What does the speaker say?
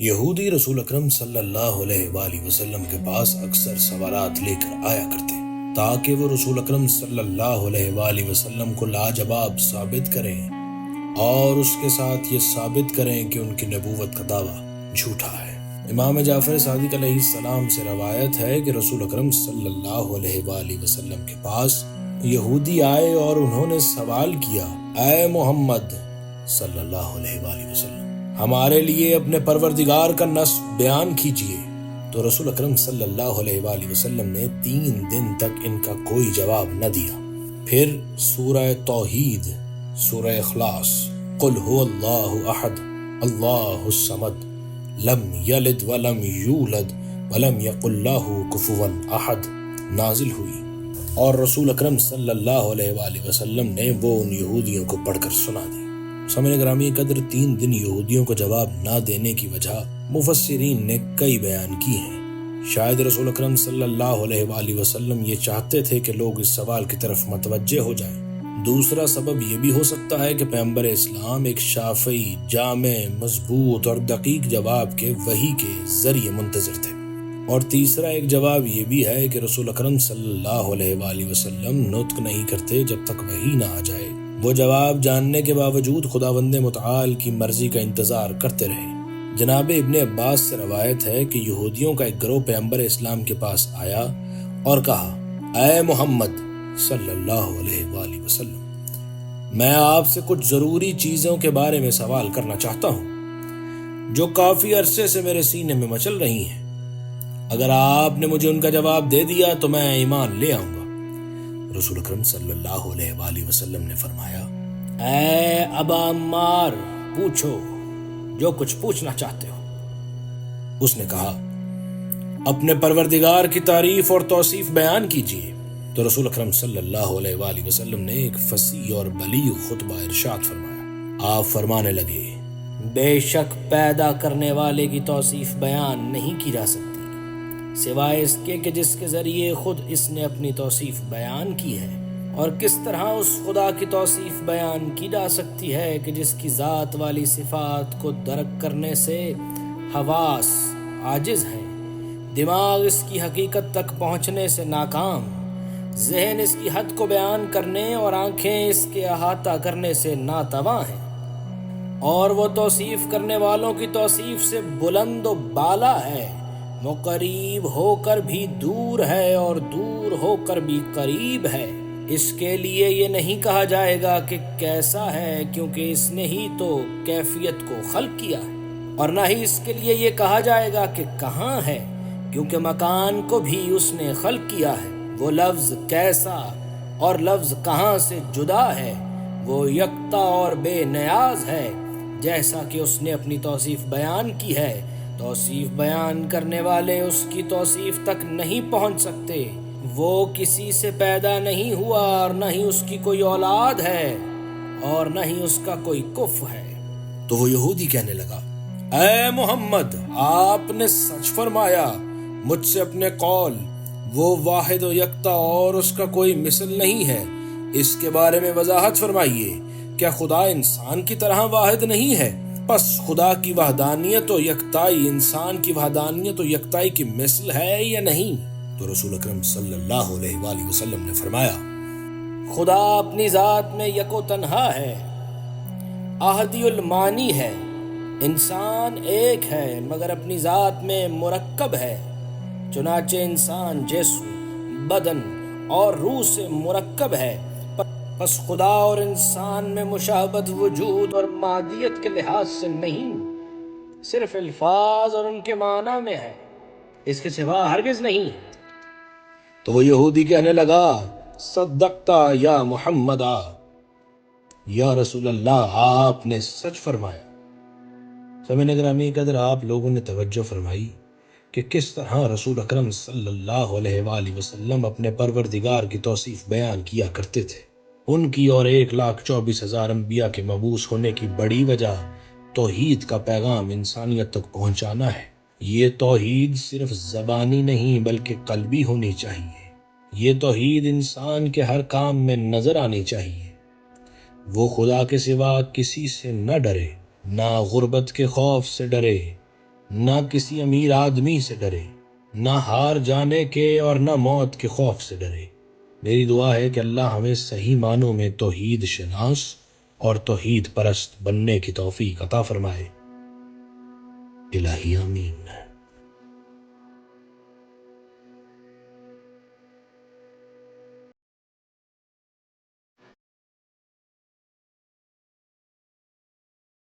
یہودی رسول اکرم صلی اللہ علیہ وآلہ وسلم کے پاس اکثر سوالات لے کر آیا کرتے تاکہ وہ رسول اکرم صلی اللہ علیہ وآلہ وسلم کو لاجواب ثابت کریں اور اس کے ساتھ یہ ثابت کریں کہ ان کی نبوت کا دعویٰ جھوٹا ہے۔ امام جعفر صادق علیہ السلام سے روایت ہے کہ رسول اکرم صلی اللہ علیہ وآلہ وسلم کے پاس یہودی آئے اور انہوں نے سوال کیا، اے محمد صلی اللہ علیہ وآلہ وسلم، ہمارے لیے اپنے پروردگار کا نصب بیان کیجئے۔ تو رسول اکرم صلی اللہ علیہ وآلہ وسلم نے 3 دن تک ان کا کوئی جواب نہ دیا۔ پھر سورہ توحید، سورہ اخلاص، قل هو اللہ احد اللہ الصمد لم یلد ولم یولد ولم یکن لہ کفوا احد نازل ہوئی اور رسول اکرم صلی اللہ علیہ وآلہ وسلم نے وہ ان یہودیوں کو پڑھ کر سنا دی۔ سامعین گرامی قدر 3 دن یہودیوں کو جواب نہ دینے کی وجہ مفسرین نے کئی بیان کی ہیں۔ شاید رسول اکرم صلی اللہ علیہ وآلہ وسلم یہ چاہتے تھے کہ لوگ اس سوال کی طرف متوجہ ہو جائیں۔ دوسرا سبب یہ بھی ہو سکتا ہے کہ پیغمبر اسلام ایک شافی، جامع، مضبوط اور دقیق جواب کے وحی کے ذریعے منتظر تھے۔ اور تیسرا ایک جواب یہ بھی ہے کہ رسول اکرم صلی اللہ علیہ وآلہ وسلم نطق نہیں کرتے جب تک وحی نہ آ جائے۔ وہ جواب جاننے کے باوجود خداوند متعال کی مرضی کا انتظار کرتے رہے۔ جناب ابن عباس سے روایت ہے کہ یہودیوں کا ایک گروہ پیغمبر اسلام کے پاس آیا اور کہا، اے محمد صلی اللہ علیہ وآلہ وسلم، میں آپ سے کچھ ضروری چیزوں کے بارے میں سوال کرنا چاہتا ہوں جو کافی عرصے سے میرے سینے میں مچل رہی ہیں۔ اگر آپ نے مجھے ان کا جواب دے دیا تو میں ایمان لے آؤں گا۔ رسول اکرم صلی اللہ علیہ وآلہ وسلم نے فرمایا، اے ابا عمار، پوچھو جو کچھ پوچھنا چاہتے ہو۔ اس نے کہا، اپنے پروردگار کی تعریف اور توصیف بیان کیجئے۔ تو رسول اکرم صلی اللہ علیہ وآلہ وسلم نے ایک فصیح اور بلیغ خطبہ ارشاد فرمایا۔ آپ فرمانے لگے، بے شک پیدا کرنے والے کی توصیف بیان نہیں کی جا سکتی سوائے اس کے کہ جس کے ذریعے خود اس نے اپنی توصیف بیان کی ہے، اور کس طرح اس خدا کی توصیف بیان کی جا سکتی ہے کہ جس کی ذات والی صفات کو درک کرنے سے حواس عاجز ہیں، دماغ اس کی حقیقت تک پہنچنے سے ناکام، ذہن اس کی حد کو بیان کرنے اور آنکھیں اس کے احاطہ کرنے سے ناتواں ہیں، اور وہ توصیف کرنے والوں کی توصیف سے بلند و بالا ہے، وہ قریب ہو کر بھی دور ہے اور دور ہو کر بھی قریب ہے۔ اس کے لیے یہ نہیں کہا جائے گا کہ کیسا ہے، کیونکہ اس نے ہی تو کیفیت کو خلق کیا ہے، اور نہ ہی اس کے لیے یہ کہا جائے گا کہ کہاں ہے، کیونکہ مکان کو بھی اس نے خلق کیا ہے۔ وہ لفظ کیسا اور لفظ کہاں سے جدا ہے، وہ یکتا اور بے نیاز ہے، جیسا کہ اس نے اپنی توصیف بیان کی ہے۔ توصیف بیان کرنے والے اس کی توصیف تک نہیں پہنچ سکتے۔ وہ کسی سے پیدا نہیں ہوا اور نہ ہی اس کی کوئی اولاد ہے اور نہ ہی اس کا کوئی کف ہے۔ تو وہ یہودی کہنے لگا، اے محمد، آپ نے سچ فرمایا، مجھ سے اپنے قول، وہ واحد و یکتا اور اس کا کوئی مثل نہیں ہے، اس کے بارے میں وضاحت فرمائیے۔ کیا خدا انسان کی طرح واحد نہیں ہے؟ پس خدا کی وحدانیت و یکتائی انسان کی وحدانیت و یکتائی کی مثل ہے یا نہیں؟ تو رسول اکرم صلی اللہ علیہ وآلہ وسلم نے فرمایا، خدا اپنی ذات میں یک و تنہا ہے، احدی المانی ہے، انسان ایک ہے مگر اپنی ذات میں مرکب ہے، چنانچہ انسان جسم، بدن اور روح سے مرکب ہے، پس خدا اور انسان میں مشابہت وجود اور مادیت کے لحاظ سے نہیں، صرف الفاظ اور ان کے معنی میں ہے، اس کے سوا ہرگز نہیں۔ تو وہ یہودی کہنے لگا، صدقتا یا محمد، یا رسول اللہ، آپ نے سچ فرمایا۔ سامعین گرامی قدر، آپ لوگوں نے توجہ فرمائی کہ کس طرح رسول اکرم صلی اللہ علیہ وآلہ وسلم اپنے پروردگار کی توصیف بیان کیا کرتے تھے۔ ان کی اور 1,24,000 انبیاء کے مبعوث ہونے کی بڑی وجہ توحید کا پیغام انسانیت تک پہنچانا ہے۔ یہ توحید صرف زبانی نہیں بلکہ قلبی ہونی چاہیے۔ یہ توحید انسان کے ہر کام میں نظر آنی چاہیے۔ وہ خدا کے سوا کسی سے نہ ڈرے، نہ غربت کے خوف سے ڈرے، نہ کسی امیر آدمی سے ڈرے، نہ ہار جانے کے اور نہ موت کے خوف سے ڈرے۔ میری دعا ہے کہ اللہ ہمیں صحیح معنوں میں توحید شناس اور توحید پرست بننے کی توفیق عطا فرمائے۔ الہی آمین۔